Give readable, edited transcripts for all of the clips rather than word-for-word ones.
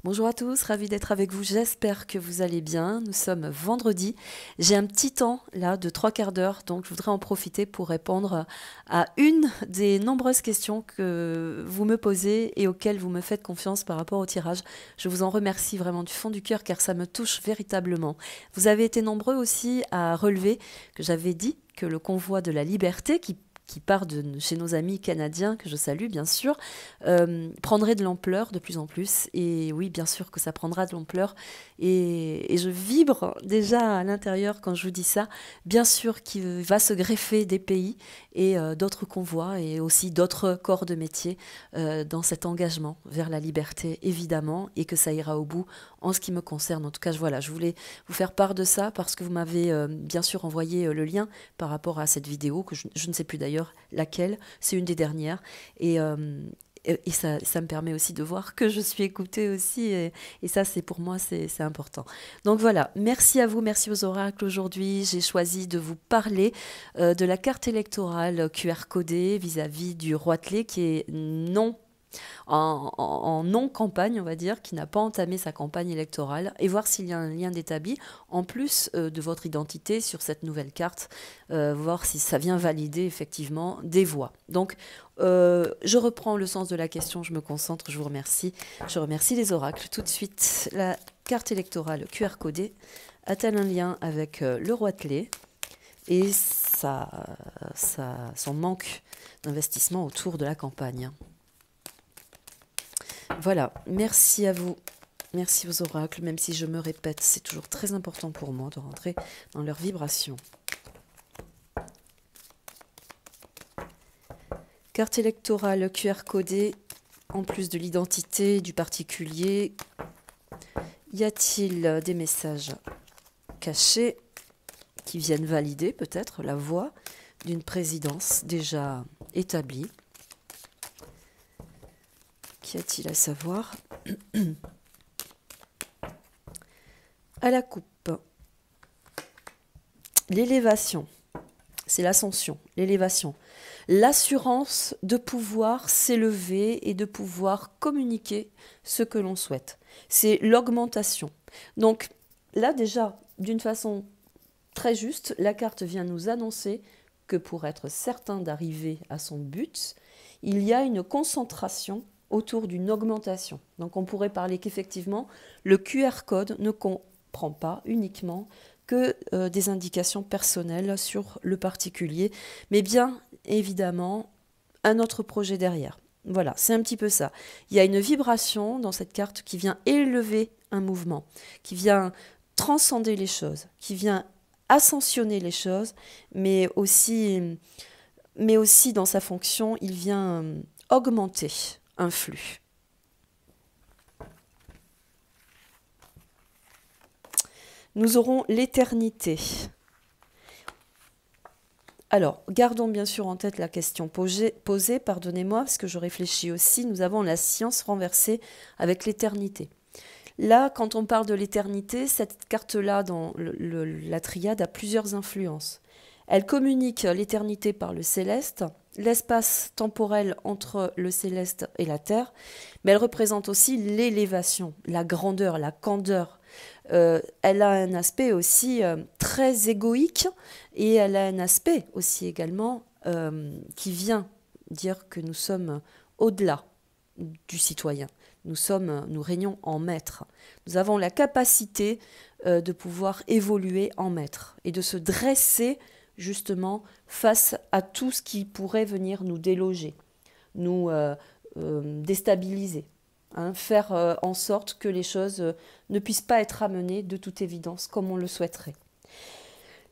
Bonjour à tous, ravi d'être avec vous. J'espère que vous allez bien. Nous sommes vendredi. J'ai un petit temps là de 3/4 d'heure, donc je voudrais en profiter pour répondre à une des nombreuses questions que vous me posez et auxquelles vous me faites confiance par rapport au tirage. Je vous en remercie vraiment du fond du cœur car ça me touche véritablement. Vous avez été nombreux aussi à relever que j'avais dit que le convoi de la liberté qui part de chez nos amis canadiens, que je salue bien sûr, prendrait de l'ampleur de plus en plus. Et oui, bien sûr que ça prendra de l'ampleur. Et je vibre déjà à l'intérieur quand je vous dis ça. Bien sûr qu'il va se greffer des pays et d'autres convois et aussi d'autres corps de métier dans cet engagement vers la liberté, évidemment, et que ça ira au bout en ce qui me concerne. En tout cas, voilà, je voulais vous faire part de ça parce que vous m'avez bien sûr envoyé le lien par rapport à cette vidéo, que je ne sais plus d'ailleurs laquelle, c'est une des dernières. Et, et ça me permet aussi de voir que je suis écoutée aussi, et ça, c'est pour moi, c'est important. Donc voilà, merci à vous, merci aux oracles. Aujourd'hui, j'ai choisi de vous parler de la carte électorale QR codée vis-à-vis du Roitelet qui est non en non-campagne, on va dire, qui n'a pas entamé sa campagne électorale, et voir s'il y a un lien d'établi, en plus de votre identité sur cette nouvelle carte, voir si ça vient valider effectivement des voix. Donc, je reprends le sens de la question, je me concentre, je vous remercie. Je remercie les oracles. Tout de suite, la carte électorale QR codée a-t-elle un lien avec le Roitelet et son manque d'investissement autour de la campagne? Voilà, merci à vous, merci aux oracles, même si je me répète, c'est toujours très important pour moi de rentrer dans leur vibration. Carte électorale QR codée, en plus de l'identité du particulier, y a-t-il des messages cachés qui viennent valider peut-être la voix d'une présidence déjà établie? Qu'y a-t-il à savoir? À la coupe, l'élévation, c'est l'ascension, l'élévation. L'assurance de pouvoir s'élever et de pouvoir communiquer ce que l'on souhaite. C'est l'augmentation. Donc là déjà, d'une façon très juste, la carte vient nous annoncer que pour être certain d'arriver à son but, il y a une concentration autour d'une augmentation. Donc on pourrait parler qu'effectivement, le QR code ne comprend pas uniquement que des indications personnelles sur le particulier, mais bien évidemment un autre projet derrière. Voilà, c'est un petit peu ça. Il y a une vibration dans cette carte qui vient élever un mouvement, qui vient transcender les choses, qui vient ascensionner les choses, mais aussi dans sa fonction, il vient augmenter un flux. Nous aurons l'éternité. Alors, gardons bien sûr en tête la question posée, pardonnez-moi, parce que je réfléchis aussi, nous avons la science renversée avec l'éternité. Là, quand on parle de l'éternité, cette carte-là dans la triade a plusieurs influences. Elle communique l'éternité par le céleste, l'espace temporel entre le céleste et la terre, mais elle représente aussi l'élévation, la grandeur, la candeur. Elle a un aspect aussi très égoïque, et elle a un aspect aussi également qui vient dire que nous sommes au-delà du citoyen. Nous régnons en maître. Nous avons la capacité de pouvoir évoluer en maître et de se dresser justement face à tout ce qui pourrait venir nous déloger, nous déstabiliser, hein, faire en sorte que les choses ne puissent pas être amenées de toute évidence comme on le souhaiterait.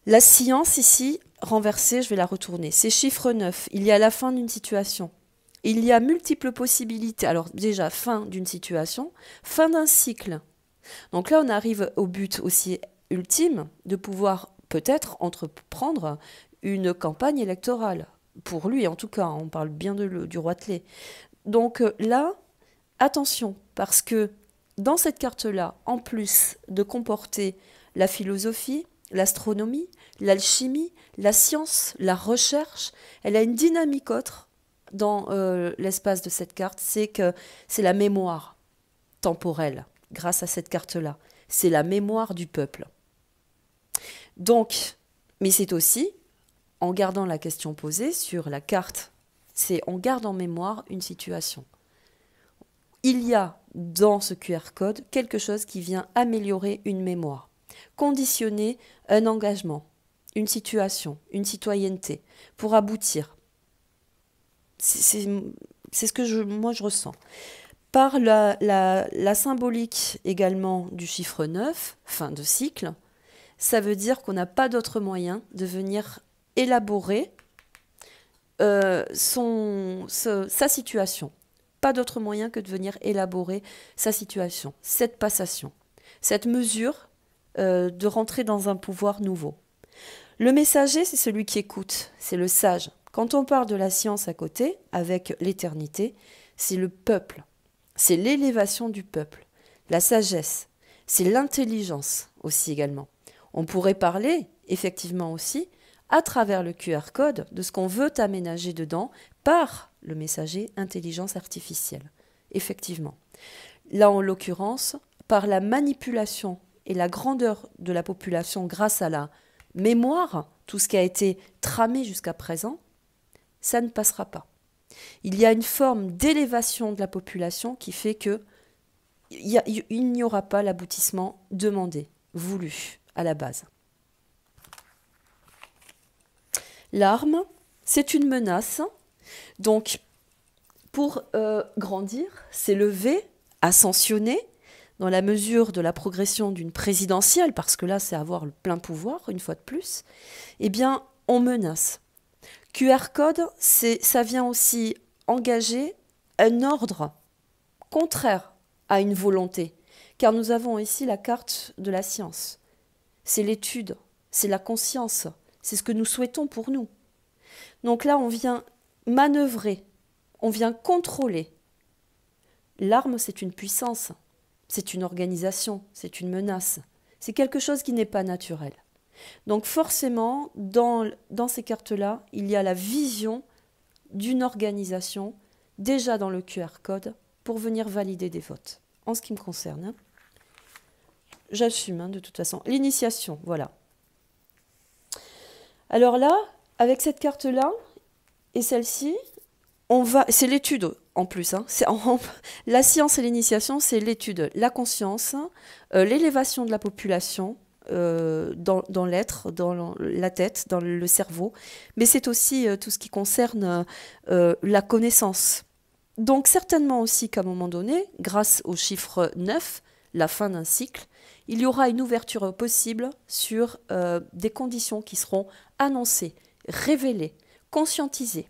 La science ici, renversée, je vais la retourner. C'est chiffre 9. Il y a la fin d'une situation. Il y a multiples possibilités. Alors déjà, fin d'une situation, fin d'un cycle. Donc là, on arrive au but aussi ultime de pouvoir peut-être entreprendre une campagne électorale. Pour lui, en tout cas, on parle bien du Roitelet. Donc là, attention, parce que dans cette carte-là, en plus de comporter la philosophie, l'astronomie, l'alchimie, la science, la recherche, elle a une dynamique autre dans l'espace de cette carte, c'est que c'est la mémoire temporelle. grâce à cette carte-là. C'est la mémoire du peuple. Donc, mais c'est aussi, en gardant la question posée sur la carte, c'est on garde en mémoire une situation. Il y a dans ce QR code quelque chose qui vient améliorer une mémoire, conditionner un engagement, une situation, une citoyenneté, pour aboutir. C'est ce que moi je ressens. Par la symbolique également du chiffre 9, fin de cycle, ça veut dire qu'on n'a pas d'autre moyen de venir élaborer sa situation. Pas d'autre moyen que de venir élaborer sa situation, cette passation, cette mesure de rentrer dans un pouvoir nouveau. Le messager, c'est celui qui écoute, c'est le sage. Quand on parle de la science à côté, avec l'éternité, c'est le peuple, c'est l'élévation du peuple, la sagesse, c'est l'intelligence aussi également. On pourrait parler, effectivement aussi, à travers le QR code, de ce qu'on veut aménager dedans par le messager intelligence artificielle. Effectivement. Là, en l'occurrence, par la manipulation et la grandeur de la population grâce à la mémoire, tout ce qui a été tramé jusqu'à présent, ça ne passera pas. Il y a une forme d'élévation de la population qui fait que il n'y aura pas l'aboutissement demandé, voulu à la base. L'arme, c'est une menace. Donc, pour grandir, s'élever, ascensionner, dans la mesure de la progression d'une présidentielle, parce que là, c'est avoir le plein pouvoir, une fois de plus, eh bien, on menace. QR code, ça vient aussi engager un ordre contraire à une volonté, car nous avons ici la carte de la science. C'est l'étude, c'est la conscience, c'est ce que nous souhaitons pour nous. Donc là, on vient manœuvrer, on vient contrôler. L'arme, c'est une puissance, c'est une organisation, c'est une menace. C'est quelque chose qui n'est pas naturel. Donc forcément, dans ces cartes-là, il y a la vision d'une organisation, déjà dans le QR code, pour venir valider des votes. En ce qui me concerne, j'assume de toute façon. L'initiation, voilà. Alors là, avec cette carte-là et celle-ci, c'est l'étude en plus. La science et l'initiation, c'est l'étude, la conscience, l'élévation de la population dans l'être, dans la tête, dans le cerveau. Mais c'est aussi tout ce qui concerne la connaissance. Donc certainement aussi qu'à un moment donné, grâce au chiffre 9, la fin d'un cycle, il y aura une ouverture possible sur des conditions qui seront annoncées, révélées, conscientisées.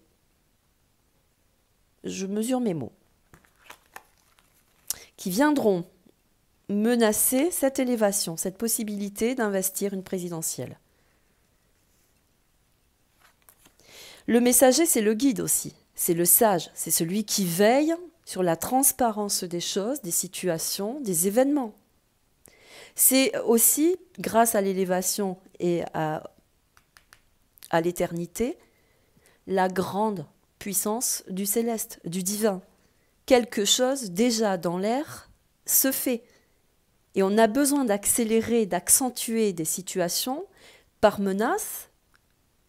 Je mesure mes mots. Qui viendront menacer cette élévation, cette possibilité d'investir une présidentielle. Le messager, c'est le guide aussi. C'est le sage, c'est celui qui veille sur la transparence des choses, des situations, des événements. C'est aussi, grâce à l'élévation et à l'éternité, la grande puissance du céleste, du divin. Quelque chose déjà dans l'air se fait. Et on a besoin d'accélérer, d'accentuer des situations par menace,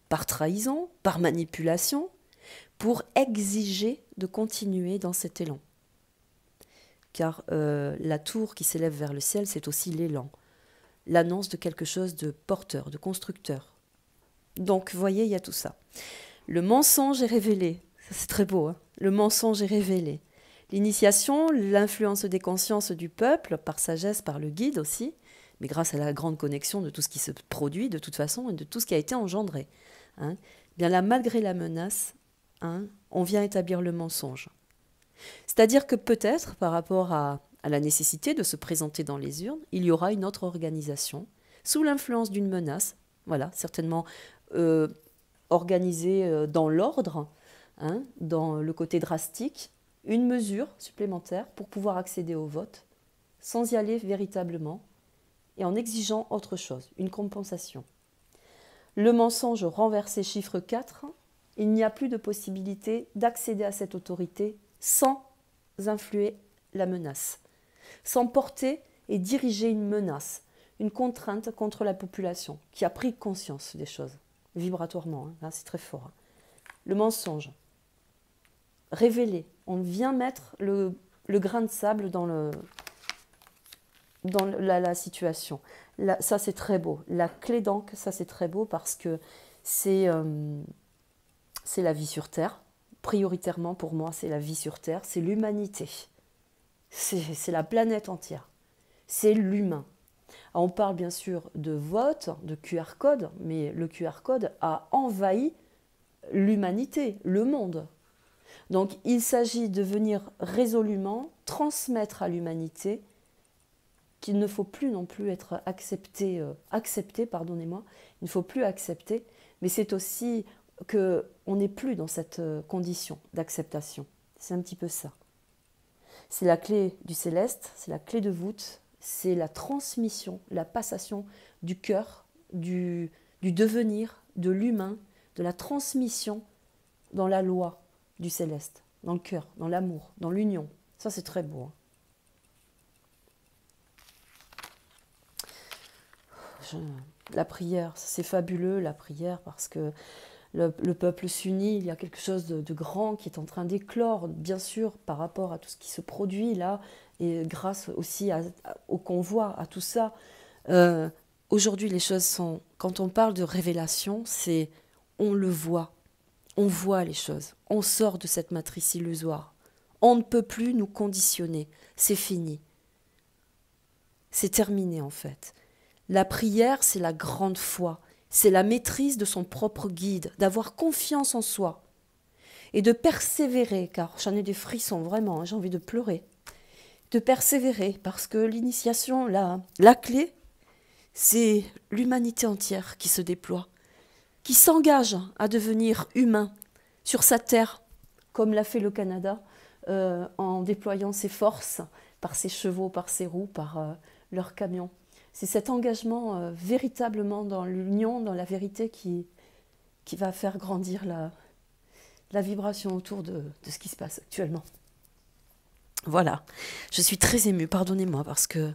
par trahison, par manipulation, pour exiger de continuer dans cet élan. Car la tour qui s'élève vers le ciel, c'est aussi l'élan, l'annonce de quelque chose de porteur, de constructeur. Donc, vous voyez, il y a tout ça. Le mensonge est révélé. Ça, c'est très beau, hein. Le mensonge est révélé. L'initiation, l'influence des consciences du peuple, par sagesse, par le guide aussi, mais grâce à la grande connexion de tout ce qui se produit de toute façon et de tout ce qui a été engendré. Bien là, malgré la menace, on vient établir le mensonge. C'est-à-dire que peut-être, par rapport à la nécessité de se présenter dans les urnes, il y aura une autre organisation, sous l'influence d'une menace, voilà, certainement organisée dans l'ordre, dans le côté drastique, une mesure supplémentaire pour pouvoir accéder au vote, sans y aller véritablement, et en exigeant autre chose, une compensation. Le mensonge renversé chiffre 4, il n'y a plus de possibilité d'accéder à cette autorité sans influer la menace. sans porter et diriger une menace, une contrainte contre la population, qui a pris conscience des choses, vibratoirement, hein. Là c'est très fort. Hein. Le mensonge, révéler, on vient mettre le grain de sable dans la situation. Là, ça c'est très beau. La clé d'encre, ça c'est très beau parce que c'est la vie sur Terre. Prioritairement pour moi, c'est la vie sur Terre, c'est l'humanité. C'est la planète entière. C'est l'humain. On parle bien sûr de vote, de QR code, mais le QR code a envahi l'humanité, le monde. Donc il s'agit de venir résolument transmettre à l'humanité qu'il ne faut plus non plus être accepté, pardonnez-moi, il ne faut plus accepter, mais c'est aussi qu'on n'est plus dans cette condition d'acceptation. C'est un petit peu ça. C'est la clé du céleste, c'est la clé de voûte, c'est la transmission, la passation du cœur, du devenir, de l'humain, de la transmission dans la loi du céleste, dans le cœur, dans l'amour, dans l'union. Ça, c'est très beau. La prière, c'est fabuleux, la prière, parce que le peuple s'unit, il y a quelque chose de grand qui est en train d'éclore, bien sûr, par rapport à tout ce qui se produit là, et grâce aussi au convoi, à tout ça. Aujourd'hui, les choses sont... Quand on parle de révélation, c'est... On le voit. On voit les choses. On sort de cette matrice illusoire. On ne peut plus nous conditionner. C'est fini. C'est terminé, en fait. La prière, c'est la grande foi. C'est la maîtrise de son propre guide, d'avoir confiance en soi et de persévérer, car j'en ai des frissons vraiment, hein, j'ai envie de pleurer, de persévérer, parce que l'initiation, la clé, c'est l'humanité entière qui se déploie, qui s'engage à devenir humain sur sa terre, comme l'a fait le Canada, en déployant ses forces par ses chevaux, par ses roues, par leurs camions. C'est cet engagement véritablement dans l'union, dans la vérité qui va faire grandir la vibration autour de ce qui se passe actuellement. Voilà, je suis très émue, pardonnez-moi, parce que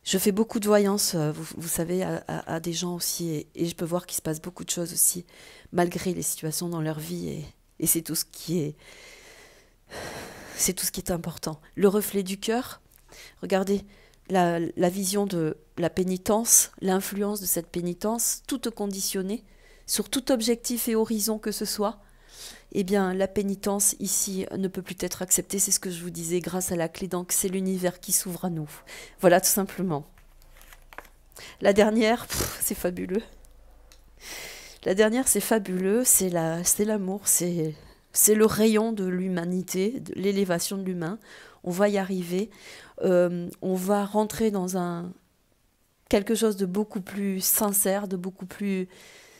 je fais beaucoup de voyance, vous savez, à des gens aussi, et je peux voir qu'il se passe beaucoup de choses aussi, malgré les situations dans leur vie, et c'est tout ce qui est... C'est tout ce qui est important. Le reflet du cœur, regardez, la vision de la pénitence, l'influence de cette pénitence, toute conditionnée, sur tout objectif et horizon que ce soit, eh bien, la pénitence ici ne peut plus être acceptée, c'est ce que je vous disais, grâce à la clé d'encre, c'est l'univers qui s'ouvre à nous. Voilà, tout simplement. La dernière, c'est fabuleux. La dernière, c'est fabuleux, c'est l'amour, c'est le rayon de l'humanité, de l'élévation de l'humain. On va y arriver. On va rentrer dans quelque chose de beaucoup plus sincère, de beaucoup plus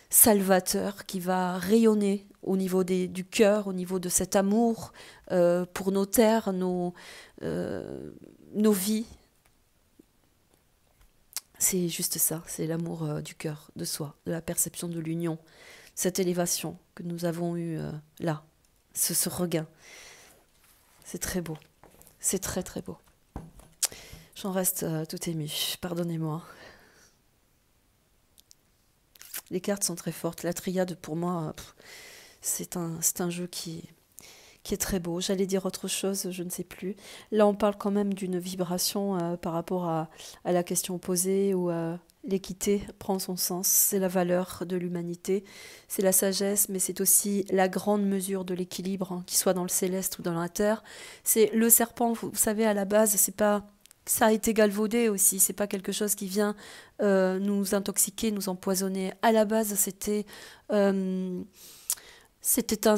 salvateur, qui va rayonner au niveau du cœur, au niveau de cet amour pour nos terres, nos vies. C'est juste ça, c'est l'amour du cœur, de soi, de la perception de l'union, cette élévation que nous avons eue là, ce regain. C'est très beau, c'est très très beau. J'en reste tout émue, pardonnez-moi. Les cartes sont très fortes. La triade, pour moi, c'est un jeu qui est très beau. J'allais dire autre chose, je ne sais plus. Là, on parle quand même d'une vibration par rapport à la question posée, où l'équité prend son sens. C'est la valeur de l'humanité, c'est la sagesse, mais c'est aussi la grande mesure de l'équilibre, hein, qu'il soit dans le céleste ou dans la terre. C'est le serpent, vous savez, à la base, c'est pas... Ça a été galvaudé aussi, c'est pas quelque chose qui vient nous intoxiquer, nous empoisonner. À la base, c'était un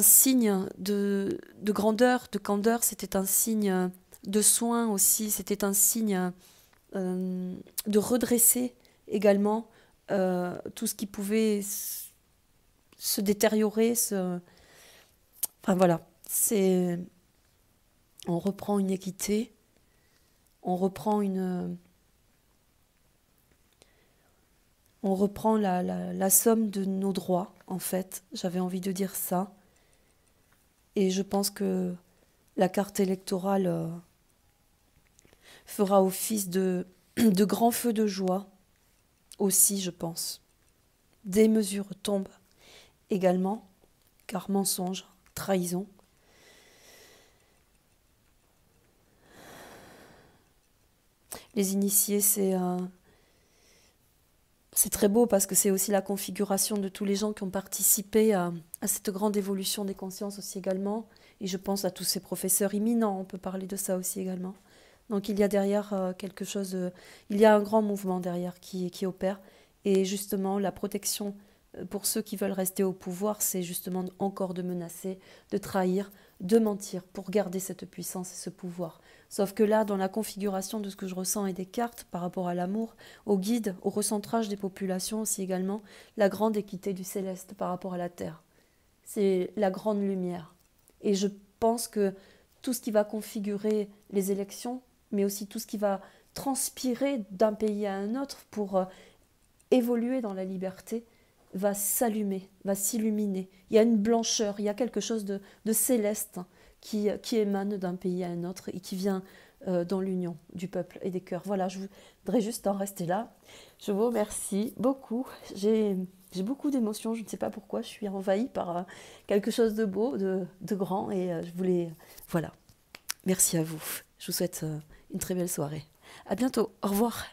signe de grandeur, de candeur, c'était un signe de soin aussi, c'était un signe de redresser également tout ce qui pouvait se détériorer. Enfin voilà, on reprend une équité. On reprend la somme de nos droits, en fait. J'avais envie de dire ça. Et je pense que la carte électorale fera office de grand feu de joie aussi, je pense. Des mesures tombent également, car mensonge, trahison. Les initiés, c'est très beau parce que c'est aussi la configuration de tous les gens qui ont participé à cette grande évolution des consciences aussi également. Et je pense à tous ces professeurs imminents, on peut parler de ça aussi également. Donc il y a derrière quelque chose, il y a un grand mouvement derrière qui opère. Et justement, la protection pour ceux qui veulent rester au pouvoir, c'est justement encore de menacer, de trahir, de mentir pour garder cette puissance et ce pouvoir. Sauf que là, dans la configuration de ce que je ressens et des cartes par rapport à l'amour, au guide, au recentrage des populations aussi également, la grande équité du céleste par rapport à la terre. C'est la grande lumière. Et je pense que tout ce qui va configurer les élections, mais aussi tout ce qui va transpirer d'un pays à un autre pour évoluer dans la liberté, va s'allumer, va s'illuminer. Il y a une blancheur, il y a quelque chose de céleste qui émane d'un pays à un autre et qui vient dans l'union du peuple et des cœurs. Voilà, je voudrais juste en rester là. Je vous remercie beaucoup. J'ai beaucoup d'émotions, je ne sais pas pourquoi, je suis envahie par quelque chose de beau, de grand, et je voulais... Voilà, merci à vous. Je vous souhaite une très belle soirée. À bientôt, au revoir.